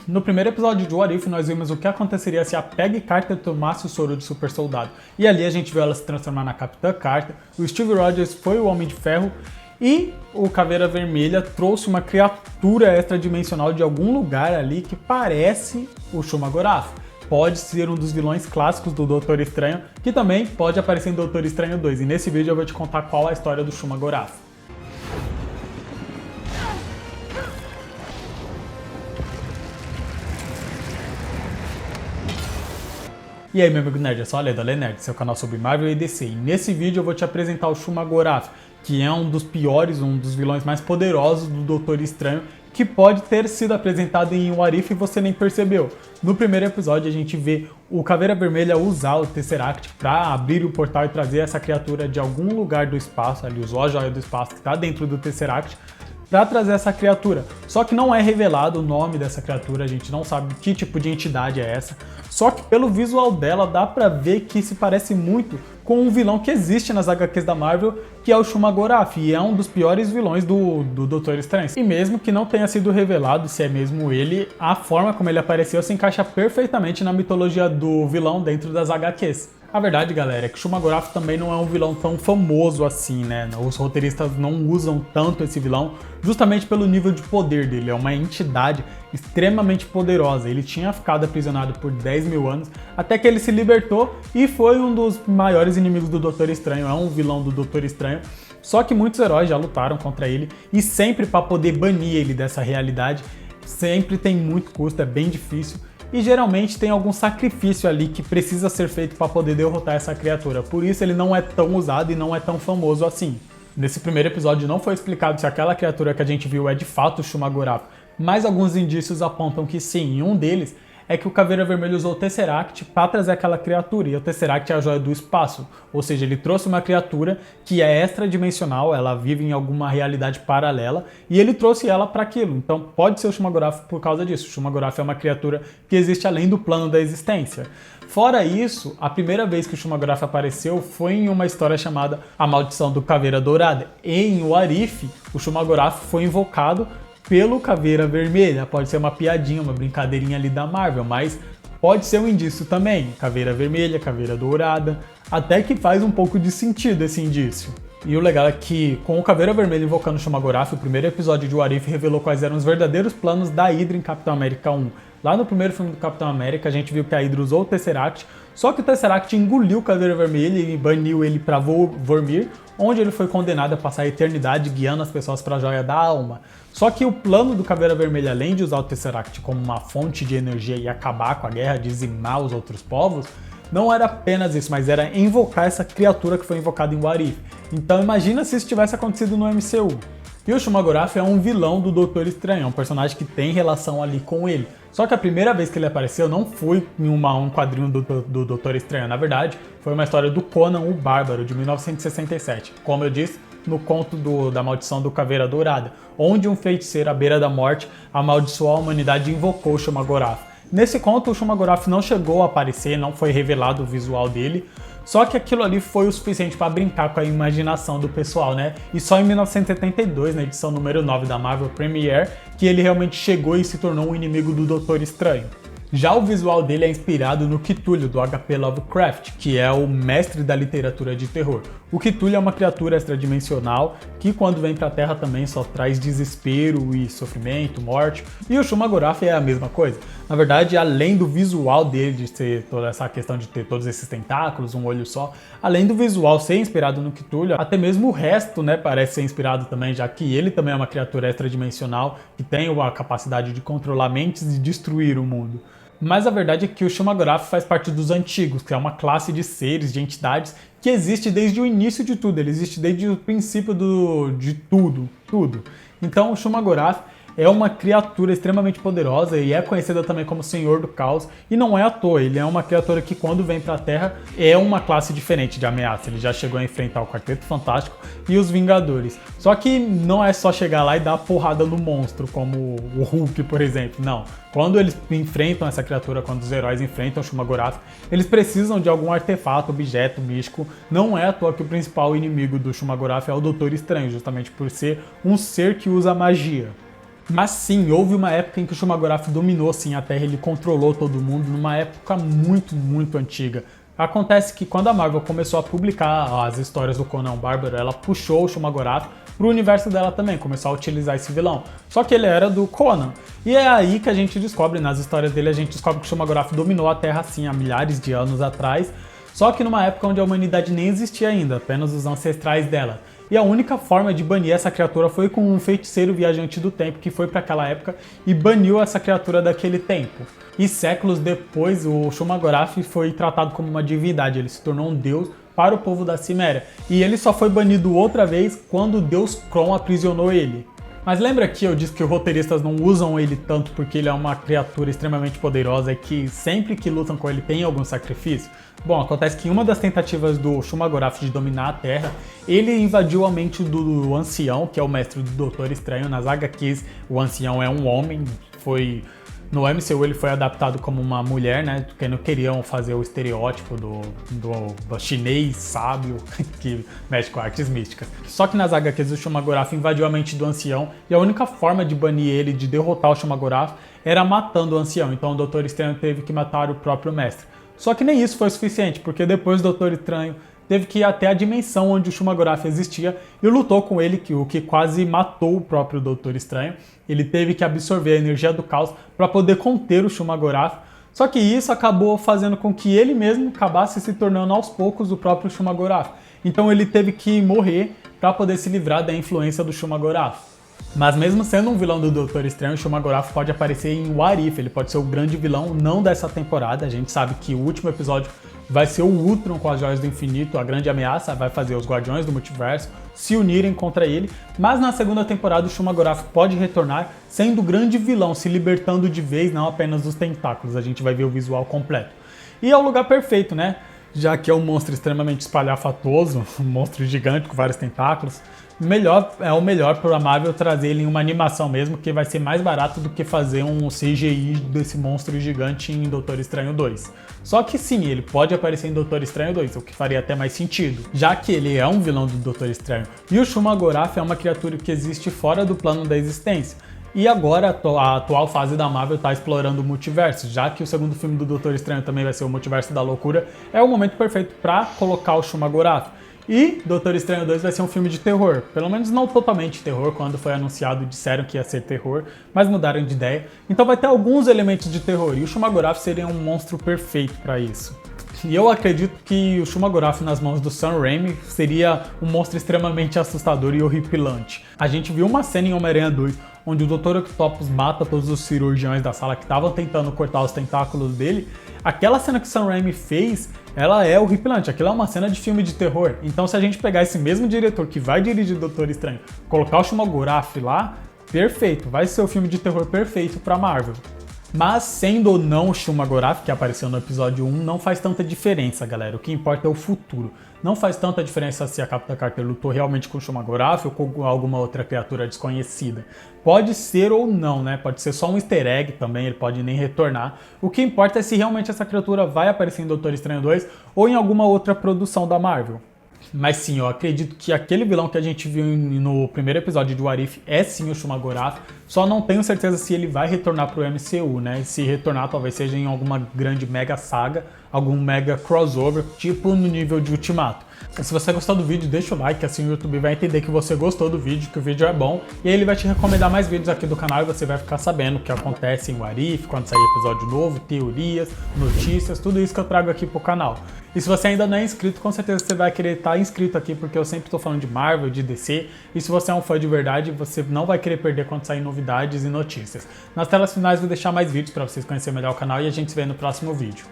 No primeiro episódio de What If, nós vimos o que aconteceria se a Peggy Carter tomasse o soro de super soldado. E ali a gente viu ela se transformar na Capitã Carter, o Steve Rogers foi o Homem de Ferro e o Caveira Vermelha trouxe uma criatura extradimensional de algum lugar ali que parece o Shuma-Gorath. Pode ser um dos vilões clássicos do Doutor Estranho, que também pode aparecer em Doutor Estranho 2. E nesse vídeo eu vou te contar qual é a história do Shuma-Gorath. E aí, meu amigo nerd, eu sou a Leda Nerd, seu canal sobre Marvel e DC. E nesse vídeo eu vou te apresentar o Shuma-Gorath, que é um dos piores, um dos vilões mais poderosos do Doutor Estranho, que pode ter sido apresentado em What If e você nem percebeu. No primeiro episódio a gente vê o Caveira Vermelha usar o Tesseract para abrir o portal e trazer essa criatura de algum lugar do espaço, ele usou a joia do espaço que está dentro do Tesseract, para trazer essa criatura. Só que não é revelado o nome dessa criatura, a gente não sabe que tipo de entidade é essa. Só que pelo visual dela dá pra ver que se parece muito com um vilão que existe nas HQs da Marvel, que é o Shuma-Gorath, e é um dos piores vilões do Doutor Estranho. E mesmo que não tenha sido revelado se é mesmo ele, a forma como ele apareceu se encaixa perfeitamente na mitologia do vilão dentro das HQs. A verdade, galera, é que o Shuma-Gorath também não é um vilão tão famoso assim, né? Os roteiristas não usam tanto esse vilão justamente pelo nível de poder dele. É uma entidade extremamente poderosa. Ele tinha ficado aprisionado por 10 mil anos até que ele se libertou e foi um dos maiores inimigos do Doutor Estranho. É um vilão do Doutor Estranho. Só que muitos heróis já lutaram contra ele e sempre para poder banir ele dessa realidade, sempre tem muito custo, é bem difícil. E geralmente tem algum sacrifício ali que precisa ser feito para poder derrotar essa criatura. Por isso ele não é tão usado e não é tão famoso assim. Nesse primeiro episódio não foi explicado se aquela criatura que a gente viu é de fato o Shuma-Gorath, mas alguns indícios apontam que sim, e um deles é que o Caveira Vermelha usou o Tesseract para trazer aquela criatura, e o Tesseract é a joia do espaço, ou seja, ele trouxe uma criatura que é extradimensional, ela vive em alguma realidade paralela, e ele trouxe ela para aquilo, então pode ser o Shuma-Gorath por causa disso. O Shuma-Gorath é uma criatura que existe além do plano da existência. Fora isso, a primeira vez que o Shuma-Gorath apareceu foi em uma história chamada A Maldição do Caveira Dourada. Em What If, o Shuma-Gorath foi invocado pelo Caveira Vermelha. Pode ser uma piadinha, uma brincadeirinha ali da Marvel, mas pode ser um indício também. Caveira Vermelha, Caveira Dourada, até que faz um pouco de sentido esse indício. E o legal é que, com o Caveira Vermelha invocando o Shuma-Gorath, o primeiro episódio de What If revelou quais eram os verdadeiros planos da Hydra em Capitão América 1. Lá no primeiro filme do Capitão América, a gente viu que a Hydra usou o Tesseract, só que o Tesseract engoliu o Caveira Vermelha e baniu ele para Vormir, onde ele foi condenado a passar a eternidade guiando as pessoas para a Joia da Alma. Só que o plano do Caveira Vermelha, além de usar o Tesseract como uma fonte de energia e acabar com a guerra, dizimar os outros povos, não era apenas isso, mas era invocar essa criatura que foi invocada em What If. Então imagina se isso tivesse acontecido no MCU. E o Shuma-Gorath é um vilão do Doutor Estranho, é um personagem que tem relação ali com ele. Só que a primeira vez que ele apareceu não foi em um quadrinho do Doutor Estranho, na verdade, foi uma história do Conan o Bárbaro, de 1967. Como eu disse, no conto da Maldição do Caveira Dourada, onde um feiticeiro à beira da morte amaldiçoou a humanidade e invocou o Shuma-Gorath. Nesse conto, o Shuma-Gorath não chegou a aparecer, não foi revelado o visual dele, só que aquilo ali foi o suficiente para brincar com a imaginação do pessoal, né? E só em 1972, na edição número 9 da Marvel Premiere, que ele realmente chegou e se tornou um inimigo do Doutor Estranho. Já o visual dele é inspirado no Cthulhu, do H.P. Lovecraft, que é o mestre da literatura de terror. O Cthulhu é uma criatura extradimensional que, quando vem pra Terra, também só traz desespero e sofrimento, morte. E o Shuma-Gorath é a mesma coisa. Na verdade, além do visual dele, de ter toda essa questão de ter todos esses tentáculos, um olho só, além do visual ser inspirado no Cthulhu, até mesmo o resto, né, parece ser inspirado também, já que ele também é uma criatura extradimensional que tem a capacidade de controlar mentes e destruir o mundo. Mas a verdade é que o Shuma-Gorath faz parte dos antigos, que é uma classe de seres, de entidades, que existe desde o início de tudo, ele existe desde o princípio de tudo. Então o Shuma-Gorath é uma criatura extremamente poderosa e é conhecida também como Senhor do Caos, e não é à toa, ele é uma criatura que quando vem pra Terra é uma classe diferente de ameaça. Ele já chegou a enfrentar o Quarteto Fantástico e os Vingadores. Só que não é só chegar lá e dar porrada no monstro, como o Hulk, por exemplo, não. Quando eles enfrentam essa criatura, quando os heróis enfrentam o Shuma-Gorath, eles precisam de algum artefato, objeto místico. Não é à toa que o principal inimigo do Shuma-Gorath é o Doutor Estranho, justamente por ser um ser que usa magia. Mas sim, houve uma época em que o Shumagorath dominou sim a Terra, ele controlou todo mundo, numa época muito antiga. Acontece que quando a Marvel começou a publicar as histórias do Conan o Bárbaro, ela puxou o Shumagorath pro universo dela também, começou a utilizar esse vilão. Só que ele era do Conan. E é aí que a gente descobre, nas histórias dele, a gente descobre que o Shumagorath dominou a Terra assim há milhares de anos atrás, só que numa época onde a humanidade nem existia ainda, apenas os ancestrais dela. E a única forma de banir essa criatura foi com um feiticeiro viajante do tempo que foi para aquela época e baniu essa criatura daquele tempo. E séculos depois, o Shumagorath foi tratado como uma divindade, ele se tornou um deus para o povo da Ciméria. E ele só foi banido outra vez quando o deus Kron aprisionou ele. Mas lembra que eu disse que os roteiristas não usam ele tanto porque ele é uma criatura extremamente poderosa e que sempre que lutam com ele tem algum sacrifício? Bom, acontece que em uma das tentativas do Shumagorath de dominar a Terra, ele invadiu a mente do Ancião, que é o mestre do Doutor Estranho. Nas HQs, o Ancião é um homem, no MCU ele foi adaptado como uma mulher, né? Porque não queriam fazer o estereótipo do chinês sábio que mexe com artes místicas. Só que nas HQs o Shumagorath invadiu a mente do Ancião e a única forma de banir ele, de derrotar o Shumagorath, era matando o Ancião. Então o Doutor Estranho teve que matar o próprio mestre. Só que nem isso foi suficiente, porque depois o Doutor Estranho teve que ir até a dimensão onde o Shumagorath existia e lutou com ele, o que quase matou o próprio Doutor Estranho. Ele teve que absorver a energia do caos para poder conter o Shumagorath. Só que isso acabou fazendo com que ele mesmo acabasse se tornando aos poucos o próprio Shumagorath. Então ele teve que morrer para poder se livrar da influência do Shumagorath. Mas mesmo sendo um vilão do Doutor Estranho, o Shumagorath pode aparecer em What If, ele pode ser o grande vilão, não dessa temporada. A gente sabe que o último episódio vai ser o Ultron com as Joias do Infinito, a grande ameaça, vai fazer os Guardiões do Multiverso se unirem contra ele. Mas na segunda temporada o Shumagorath pode retornar sendo o grande vilão, se libertando de vez, não apenas dos tentáculos. A gente vai ver o visual completo. E é o lugar perfeito, né? Já que é um monstro extremamente espalhafatoso, um monstro gigante com vários tentáculos, é o melhor para a Marvel trazer ele em uma animação mesmo, que vai ser mais barato do que fazer um CGI desse monstro gigante em Doutor Estranho 2. Só que sim, ele pode aparecer em Doutor Estranho 2, o que faria até mais sentido, já que ele é um vilão do Doutor Estranho. E o Shumagorath é uma criatura que existe fora do plano da existência. E agora a atual fase da Marvel está explorando o multiverso, já que o segundo filme do Doutor Estranho também vai ser o Multiverso da Loucura, é o momento perfeito para colocar o Shumagorath. E Doutor Estranho 2 vai ser um filme de terror, pelo menos não totalmente terror, quando foi anunciado disseram que ia ser terror, mas mudaram de ideia, então vai ter alguns elementos de terror, e o Shumagorath seria um monstro perfeito para isso. E eu acredito que o Shumagorath nas mãos do Sam Raimi seria um monstro extremamente assustador e horripilante. A gente viu uma cena em Homem-Aranha 2, onde o Dr. Octopus mata todos os cirurgiões da sala que estavam tentando cortar os tentáculos dele. Aquela cena que o Sam Raimi fez, ela é horripilante, aquilo é uma cena de filme de terror. Então se a gente pegar esse mesmo diretor que vai dirigir Doutor Estranho, colocar o Shumagorath lá, perfeito, vai ser o filme de terror perfeito pra Marvel. Mas sendo ou não o Shumagorath, que apareceu no episódio 1, não faz tanta diferença, galera. O que importa é o futuro. Não faz tanta diferença se a Capitã Carter lutou realmente com o Shumagorath ou com alguma outra criatura desconhecida. Pode ser ou não, né? Pode ser só um easter egg também, ele pode nem retornar. O que importa é se realmente essa criatura vai aparecer em Doutor Estranho 2 ou em alguma outra produção da Marvel. Mas sim, eu acredito que aquele vilão que a gente viu no primeiro episódio de What If é sim o Shumagorath, só não tenho certeza se ele vai retornar pro MCU, né? E se retornar talvez seja em alguma grande mega saga, algum mega crossover, tipo no nível de Ultimato. Se você gostou do vídeo, deixa o like, assim o YouTube vai entender que você gostou do vídeo, que o vídeo é bom, e aí ele vai te recomendar mais vídeos aqui do canal e você vai ficar sabendo o que acontece em What If, quando sair episódio novo, teorias, notícias, tudo isso que eu trago aqui pro canal. E se você ainda não é inscrito, com certeza você vai querer estar inscrito aqui, porque eu sempre estou falando de Marvel, de DC, e se você é um fã de verdade, você não vai querer perder quando sair novidades e notícias. Nas telas finais vou deixar mais vídeos para vocês conhecerem melhor o canal e a gente se vê no próximo vídeo.